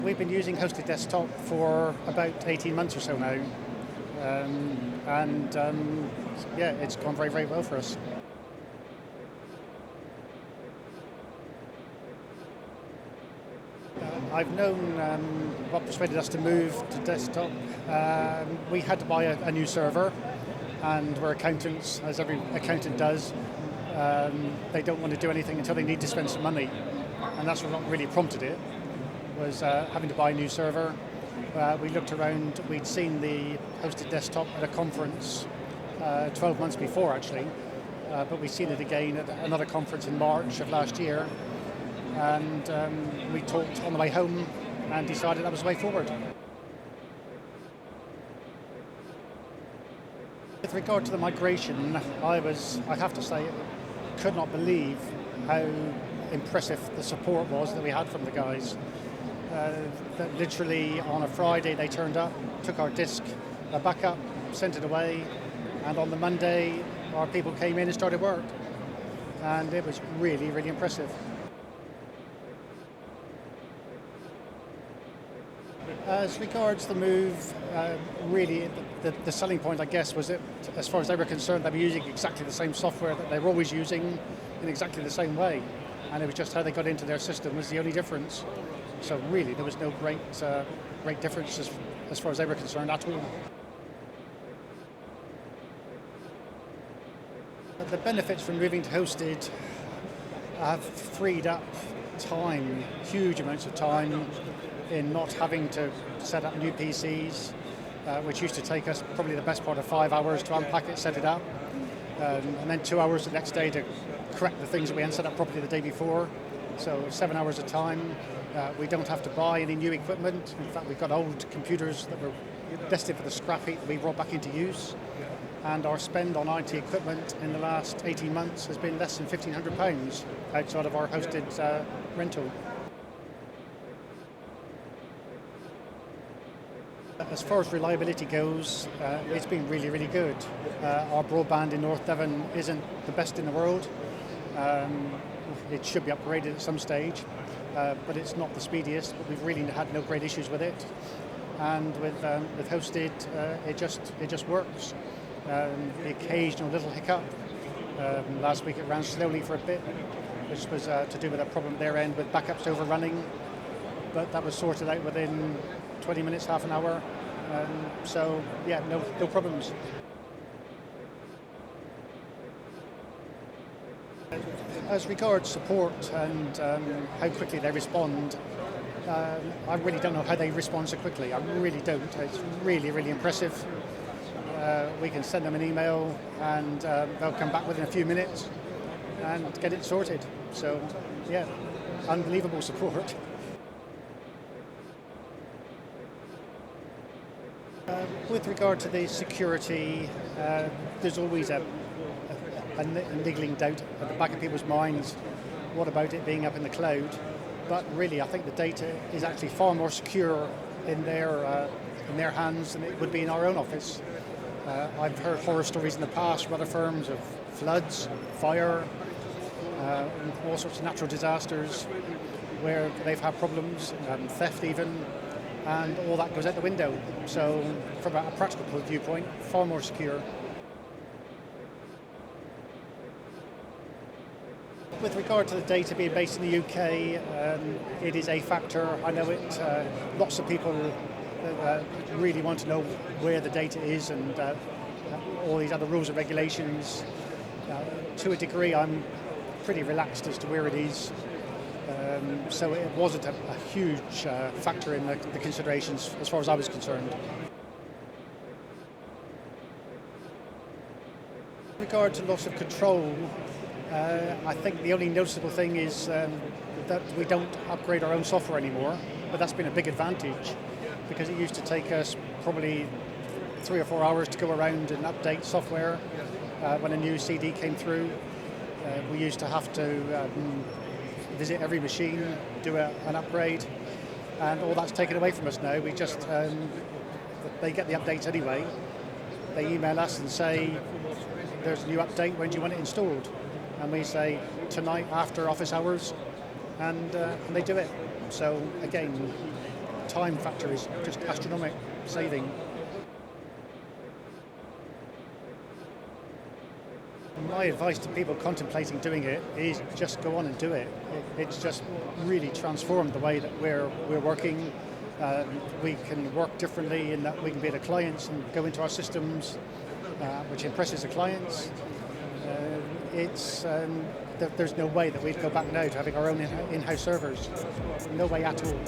We've been using Hosted Desktop for about 18 months or so now, yeah, it's gone very, very well for us. I've known what persuaded us to move to desktop. We had to buy a new server, and we're accountants, as every accountant does. They don't want to do anything until they need to spend some money, and that's what really prompted it, was having to buy a new server. We looked around, we'd seen the Hosted Desktop at a conference 12 months before actually, but we'd seen it again at another conference in March of last year, and we talked on the way home and decided that was the way forward. With regard to the migration, I have to say, could not believe how impressive the support was that we had from the guys. That literally on a Friday they turned up, took our disk, a backup, sent it away, and on the Monday our people came in and started work. And it was really, really impressive. As regards the move, really the selling point, I guess, was that as far as they were concerned, they were using exactly the same software that they were always using in exactly the same way. And it was just how they got into their system was the only difference. So really, there was no great difference as far as they were concerned at all. The benefits from moving to hosted have freed up time, huge amounts of time, in not having to set up new PCs, which used to take us probably the best part of 5 hours to unpack it, set it up, and then 2 hours the next day to correct the things that we hadn't set up properly the day before. So 7 hours of time. We don't have to buy any new equipment. In fact, we've got old computers that were destined for the scrap heap that we brought back into use. And our spend on IT equipment in the last 18 months has been less than £1,500 outside of our hosted rental. As far as reliability goes, it's been really, really good. Our broadband in North Devon isn't the best in the world. It should be upgraded at some stage, but it's not the speediest. But we've really had no great issues with it. And with hosted, it just works. The occasional little hiccup. Last week it ran slowly for a bit, which was to do with a problem at their end with backups overrunning. But that was sorted out within 20 minutes, half an hour. So yeah, no problems. As regards support and how quickly they respond, I really don't know how they respond so quickly. I really don't. It's really, really impressive. We can send them an email and they'll come back within a few minutes and get it sorted. So yeah, unbelievable support. With regard to the security, there's always a niggling doubt at the back of people's minds, what about it being up in the cloud? But really, I think the data is actually far more secure in their hands than it would be in our own office. I've heard horror stories in the past from other firms of floods, fire, all sorts of natural disasters where they've had problems, theft even, and all that goes out the window. So from a practical viewpoint, far more secure. With regard to the data being based in the UK, it is a factor. I know it. Lots of people really want to know where the data is and all these other rules and regulations. To a degree, I'm pretty relaxed as to where it is. So it wasn't a huge factor in the considerations as far as I was concerned. With regard to loss of control, I think the only noticeable thing is that we don't upgrade our own software anymore, but that's been a big advantage because it used to take us probably 3 or 4 hours to go around and update software when a new CD came through. We used to have to visit every machine, do an upgrade, and all that's taken away from us now. We just, they get the updates anyway. They email us and say, there's a new update, when do you want it installed? And we say, tonight after office hours, and they do it. So again, time factor is just astronomical saving. My advice to people contemplating doing it is just go on and do it. It's just really transformed the way that we're working. We can work differently in that we can be the clients and go into our systems, which impresses the clients. There's no way that we'd go back now to having our own in-house servers. No way at all.